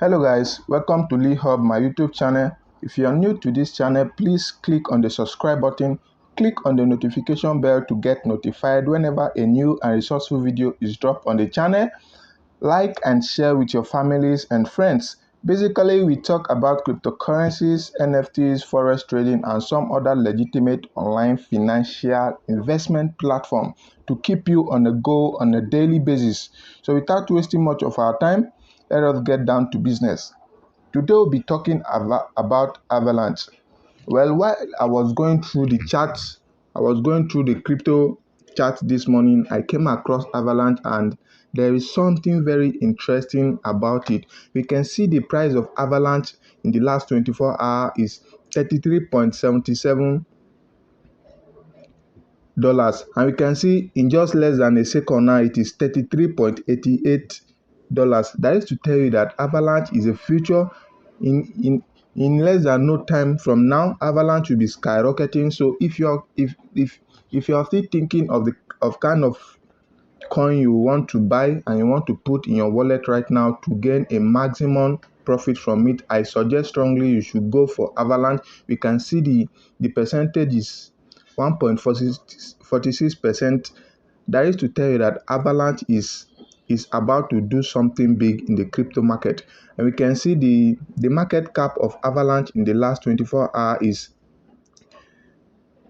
Hello guys, welcome to Lee Hub, my YouTube channel. If you are new to this channel, please click on the subscribe button, click on the notification bell to get notified whenever a new and resourceful video is dropped on the channel. Like and share with your families and friends. Basically, we talk about cryptocurrencies, NFTs, forex trading, and some other legitimate online financial investment platform to keep you on the go on a daily basis. So without wasting much of our time, let us get down to business. Today we'll be talking about Avalanche. Well, while I was going through the charts, I was going through the crypto chart this morning, I came across Avalanche and there is something very interesting about it. We can see the price of Avalanche in the last 24 hours is $33.77, and we can see in just less than a second now it is $33.88. That is to tell you that Avalanche is a future. In less than no time from now, Avalanche will be skyrocketing. So if you're still thinking of the kind of coin you want to buy and you want to put in your wallet right now to gain a maximum profit from it, I suggest strongly you should go for Avalanche. We can see the percentage is 1.46%. That is to tell you that Avalanche is about to do something big in the crypto market. And we can see the market cap of Avalanche in the last 24 hours is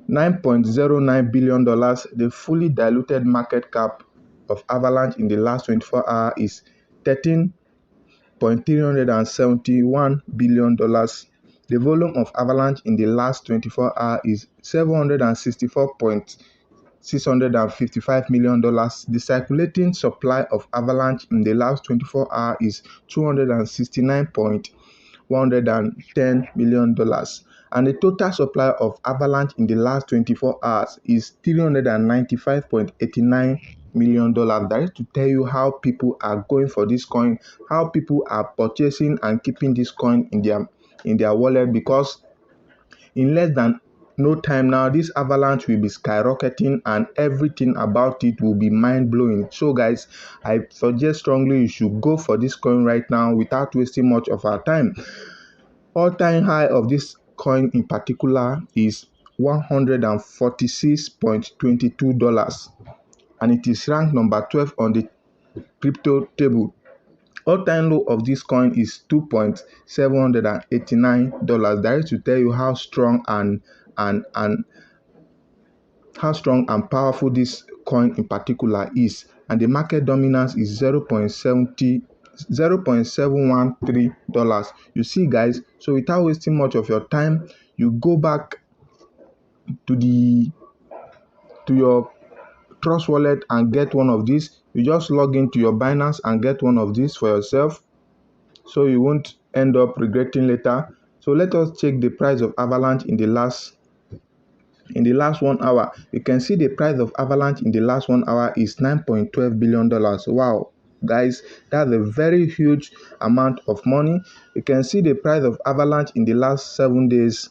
$9.09 billion. The fully diluted market cap of Avalanche in the last 24 hours is $13.371 billion. The volume of Avalanche in the last 24 hours is $764.655 million. The circulating supply of Avalanche in the last 24 hours is $269.110 million. And the total supply of Avalanche in the last 24 hours is $395.89 million. That is to tell you how people are going for this coin, how people are purchasing and keeping this coin in their wallet, because in less than no time now, this Avalanche will be skyrocketing and everything about it will be mind-blowing. So guys, I suggest strongly you should go for this coin right now without wasting much of our time. All-time high of this coin in particular is $146.22, and it is ranked number 12 on the crypto table. All-time low of this coin is $2.789. That is to tell you how strong and powerful this coin in particular is. And the market dominance is $0.713. You see guys, so without wasting much of your time, you go back to your Trust Wallet and get one of these. You just log into your Binance and get one of these for yourself, so you won't end up regretting later. So let us check the price of Avalanche in the last 1 hour. You can see the price of Avalanche in the last 1 hour is $9.12 billion. Wow, guys, that's a very huge amount of money. You can see the price of Avalanche in the last 7 days.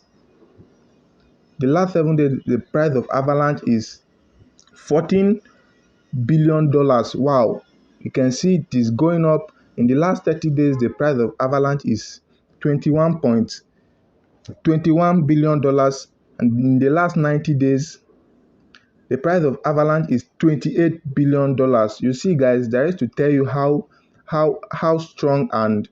The last 7 days, the price of Avalanche is $14 billion. Wow, you can see it is going up. In the last 30 days, the price of Avalanche is $21.21 billion, and in the last 90 days, the price of Avalanche is $28 billion. You see, guys, that is to tell you how strong and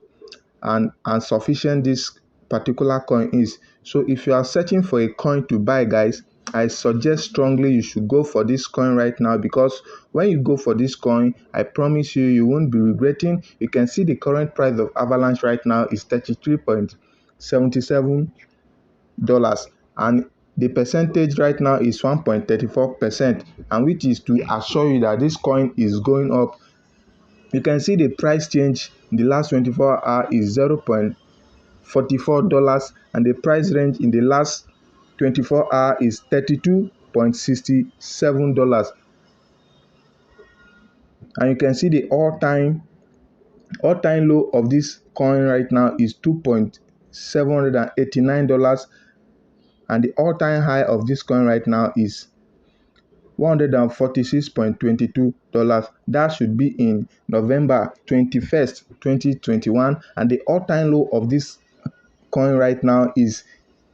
sufficient this particular coin is. So if you are searching for a coin to buy, guys, I suggest strongly you should go for this coin right now, because when you go for this coin, I promise you won't be regretting. You can see the current price of Avalanche right now is $33.77, and the percentage right now is 1.34%, and which is to assure you that this coin is going up. You can see the price change in the last 24 hours is $0.44, and the price range in the last 24 hours is $32.67. And you can see the all-time low of this coin right now is $2.789, and the all-time high of this coin right now is $146.22. That should be in November 21st, 2021, and the all-time low of this coin right now is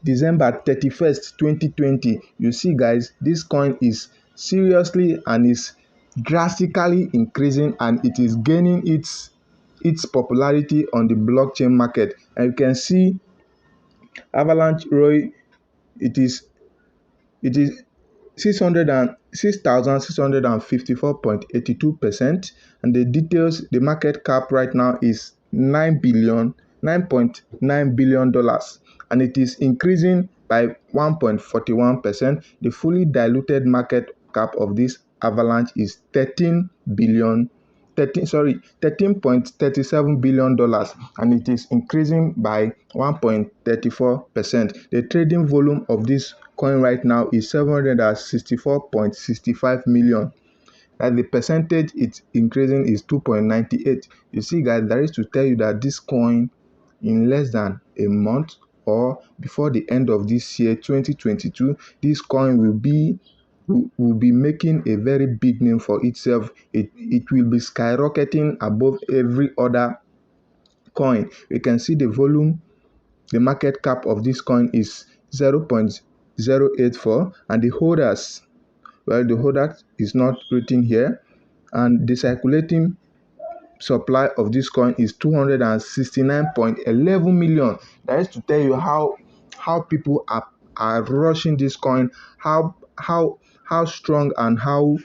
December 31st, 2020. You see, guys, this coin is seriously and is drastically increasing, and it is gaining its popularity on the blockchain market. And you can see Avalanche ROI, it is it is 6,654.82%, and the details, the market cap right now is $9.9 billion, and it is increasing by 1.41%. The fully diluted market cap of this Avalanche is 13.37 billion dollars, and it is increasing by 1.34%. The trading volume of this coin right now is 764.65 million, and the percentage it's increasing is 2.98. You see, guys, that is to tell you that this coin, in less than a month or before the end of this year 2022, this coin will be making a very big name for itself. It will be skyrocketing above every other coin. You can see the volume, the market cap of this coin is 0.084, and the holders, well, the holder is not written here, and the circulating supply of this coin is 269.11 million. That is to tell you how people are rushing this coin, how strong and how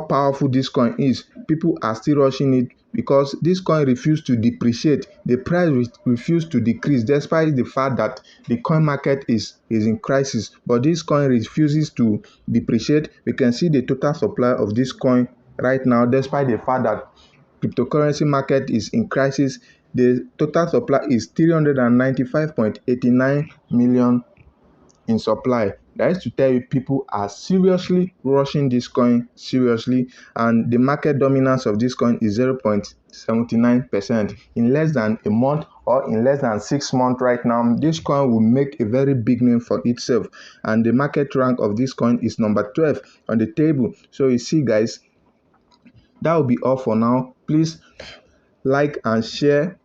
powerful this coin is. People are still rushing it because this coin refused to depreciate. The price refused to decrease despite the fact that the coin market is in crisis, but this coin refuses to depreciate. We can see the total supply of this coin right now, despite the fact that cryptocurrency market is in crisis. The total supply is 395.89 million in supply. That is to tell you people are seriously rushing this coin seriously, and the market dominance of this coin is 0.79%. In less than a month or in less than 6 months right now, this coin will make a very big name for itself, and the market rank of this coin is number 12 on the table. So you see, guys, that will be all for now. Please like and share.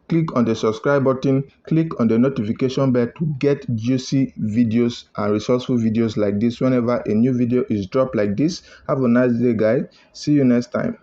Click on the subscribe button, click on the notification bell to get juicy videos and resourceful videos like this whenever a new video is dropped like this. Have a nice day, guys. See you next time.